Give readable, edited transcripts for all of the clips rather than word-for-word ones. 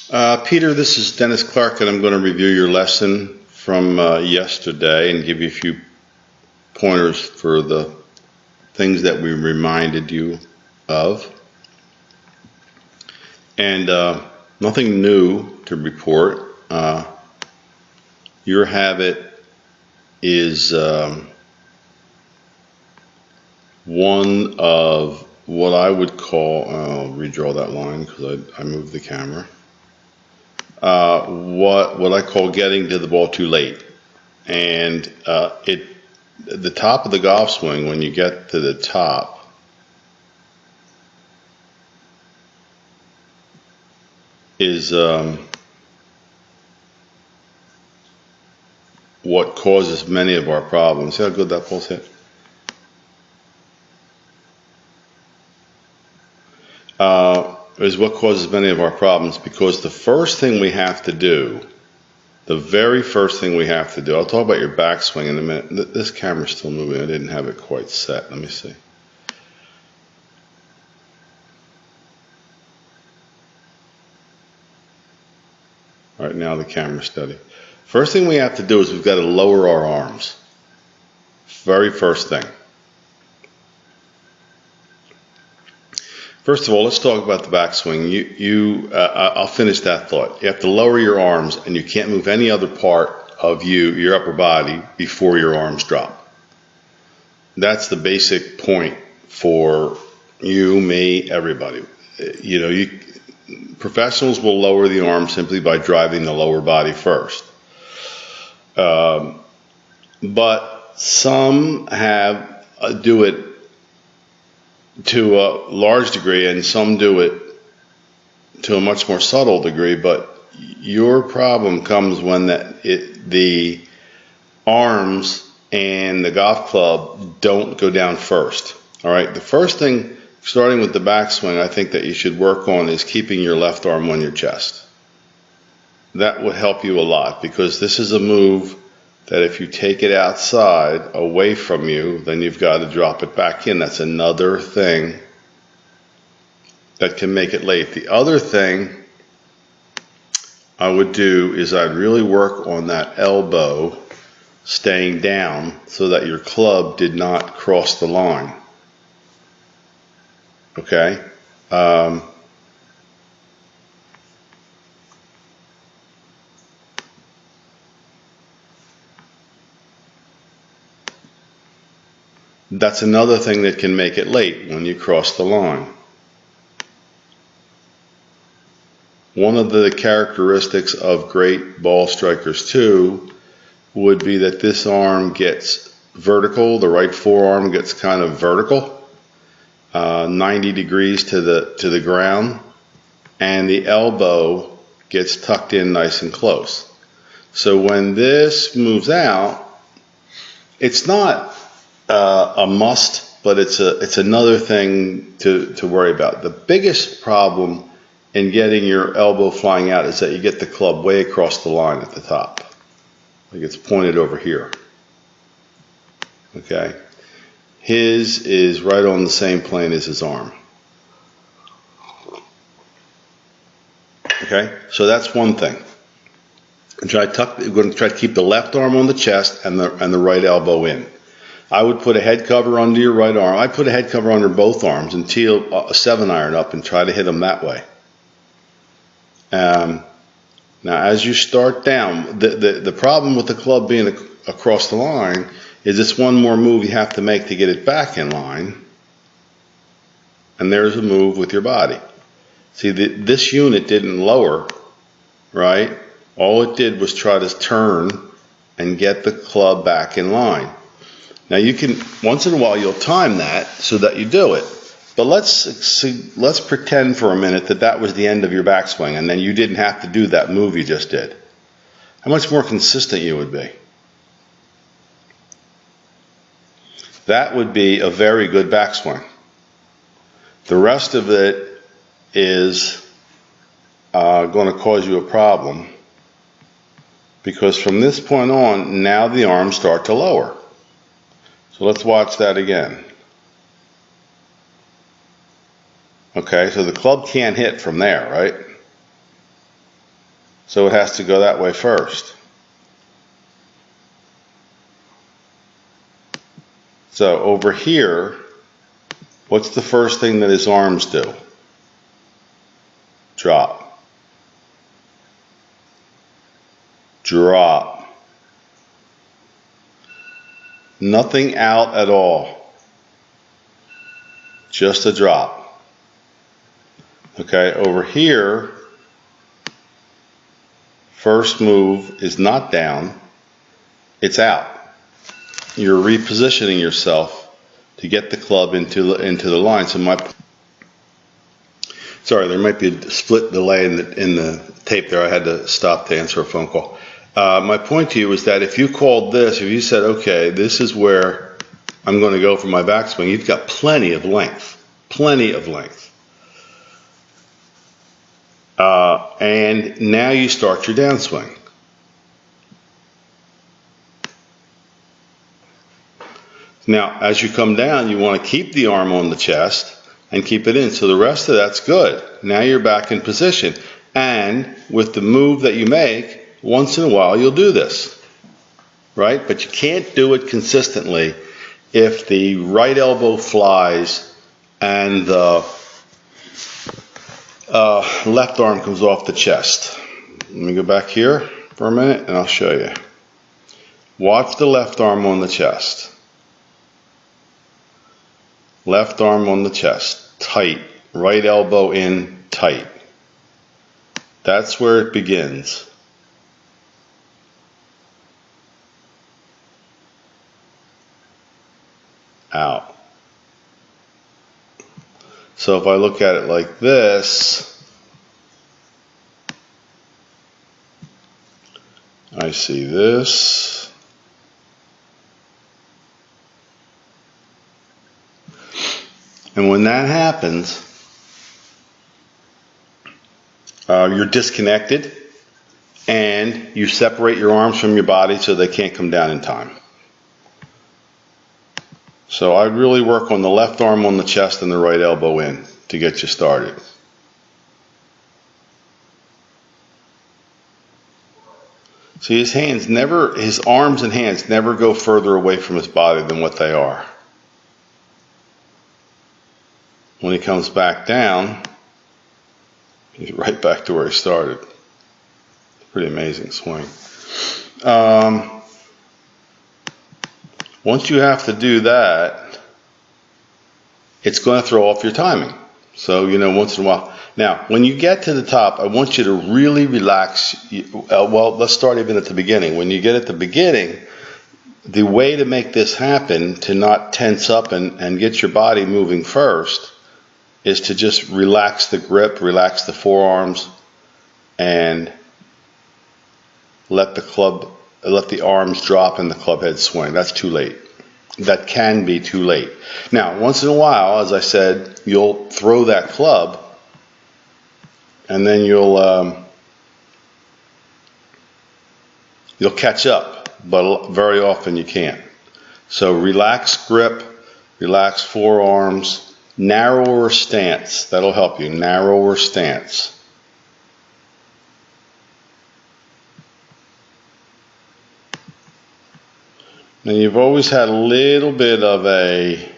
Peter, this is Dennis Clark, and I'm going to review your lesson from yesterday and give you a few pointers for the things that we reminded you of. And nothing new to report. Your habit is one of what I would call, I'll redraw that line because I moved the camera. What I call getting to the ball too late, and the top of the golf swing, when you get to the top, is what causes many of our problems. See how good that ball's hit? Is what causes many of our problems, because the first thing we have to do, the very first thing we have to do, I'll talk about your backswing in a minute. This camera's still moving. I didn't have it quite set. Let me see. All right, now the camera's steady. First thing we have to do is we've got to lower our arms. Very first thing. First of all, let's talk about the backswing. I'll finish that thought. You have to lower your arms, and you can't move any other part of your upper body, before your arms drop. That's the basic point for you, me, everybody. Professionals will lower the arms simply by driving the lower body first. But some do it to a large degree, and some do it to a much more subtle degree. But your problem comes when the arms and the golf club don't go down first. All right, the first thing, starting with the backswing, I think that you should work on is keeping your left arm on your chest. That would help you a lot, because this is a move that if you take it outside, away from you, then you've got to drop it back in. That's another thing that can make it late. The other thing I would do is I'd really work on that elbow staying down so that your club did not cross the line. Okay? That's another thing that can make it late, when you cross the line. One of the characteristics of great ball strikers too would be that this arm gets vertical, the right forearm gets kind of vertical, 90 degrees to the ground, and the elbow gets tucked in nice and close. So when this moves out, it's not a must, but it's another thing to worry about. The biggest problem in getting your elbow flying out is that you get the club way across the line at the top, like it's pointed over here. Okay, his is right on the same plane as his arm. Okay, so that's one thing. We're going to try to keep the left arm on the chest and the right elbow in. I would put a head cover under your right arm. I put a head cover under both arms and tee a 7-iron up and try to hit them that way. Now, as you start down, the problem with the club being across the line is it's one more move you have to make to get it back in line. And there's a move with your body. See, this unit didn't lower, right? All it did was try to turn and get the club back in line. Now you can, once in a while you'll time that so that you do it. But let's pretend for a minute that was the end of your backswing, and then you didn't have to do that move you just did. How much more consistent you would be. That would be a very good backswing. The rest of it is going to cause you a problem, because from this point on, now the arms start to lower. So let's watch that again. Okay, so the club can't hit from there, right? So it has to go that way first. So over here, what's the first thing that his arms do? Drop. Drop. Nothing out at all. Just a drop. Okay, over here, first move is not down, it's out. You're repositioning yourself to get the club into the line. So sorry, there might be a split delay in the tape there. I had to stop to answer a phone call. My point to you is that if you called this, if you said, okay, this is where I'm going to go for my backswing, you've got plenty of length, plenty of length. And now you start your downswing. Now, as you come down, you want to keep the arm on the chest and keep it in. So the rest of that's good. Now you're back in position. And with the move that you make, once in a while you'll do this, right? But you can't do it consistently if the right elbow flies and the left arm comes off the chest. Let me go back here for a minute and I'll show you. Watch the left arm on the chest. Left arm on the chest, tight. Right elbow in, tight. That's where it begins. Out. So if I look at it like this, I see this. And when that happens, you're disconnected and you separate your arms from your body so they can't come down in time. So I'd really work on the left arm on the chest and the right elbow in to get you started. See, his arms and hands never go further away from his body than what they are. When he comes back down, he's right back to where he started. Pretty amazing swing. Once you have to do that, it's going to throw off your timing. So, once in a while. Now, when you get to the top, I want you to really relax. Well, let's start even at the beginning. When you get at the beginning, the way to make this happen, to not tense up and get your body moving first, is to just relax the grip, relax the forearms, and let the arms drop and the club head swing. That's too late. That can be too late. Now, once in a while, as I said, you'll throw that club, and then you'll catch up, but very often you can't. So relax grip, relax forearms. Narrower stance, that'll help you. Narrower stance. Now you've always had a little bit of a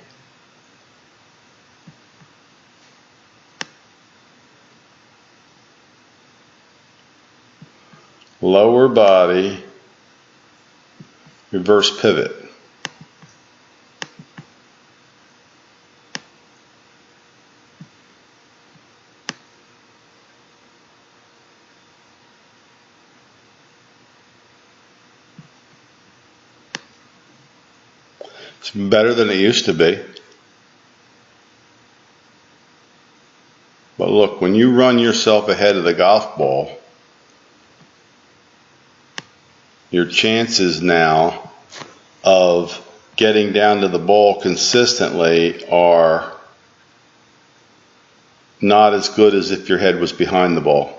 lower body reverse pivot. It's better than it used to be. But look, when you run yourself ahead of the golf ball, your chances now of getting down to the ball consistently are not as good as if your head was behind the ball.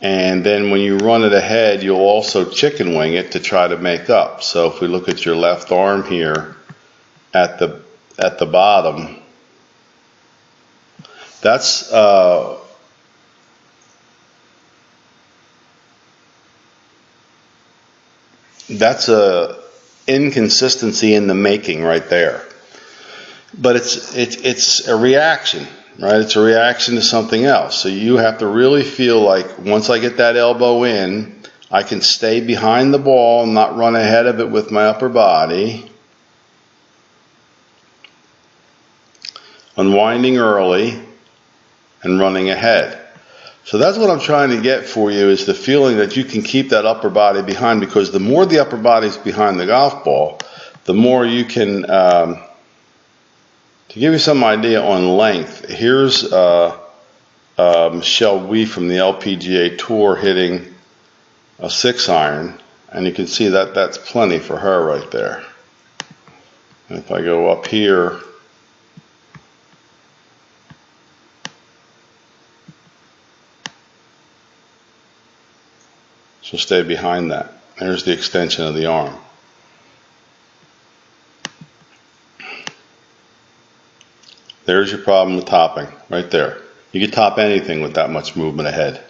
And then when you run it ahead, you'll also chicken wing it to try to make up. So if we look at your left arm here at the bottom, That's a inconsistency in the making right there. But it's a reaction, right? It's a reaction to something else. So you have to really feel like once I get that elbow in, I can stay behind the ball and not run ahead of it with my upper body. Unwinding early and running ahead. So that's what I'm trying to get for you, is the feeling that you can keep that upper body behind, because the more the upper body is behind the golf ball, the more you can, to give you some idea on length, here's Michelle Wie from the LPGA Tour hitting a 6-iron, and you can see that that's plenty for her right there. And if I go up here, she'll stay behind that. There's the extension of the arm. There's your problem with topping, right there. You can top anything with that much movement ahead.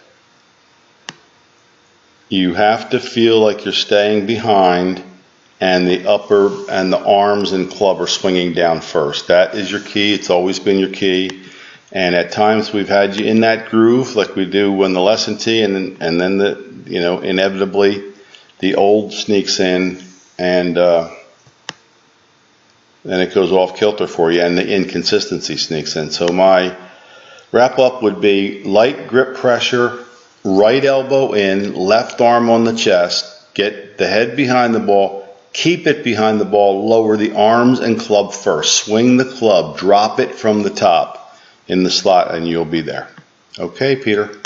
You have to feel like you're staying behind, and the upper and the arms and club are swinging down first. That is your key. It's always been your key. And at times we've had you in that groove, like we do when the lesson tee, and then inevitably the old sneaks in, and then it goes off kilter for you, and the inconsistency sneaks in. So my wrap up would be light grip pressure, right elbow in, left arm on the chest, get the head behind the ball, keep it behind the ball, lower the arms and club first, swing the club, drop it from the top in the slot, and you'll be there. Okay, Peter.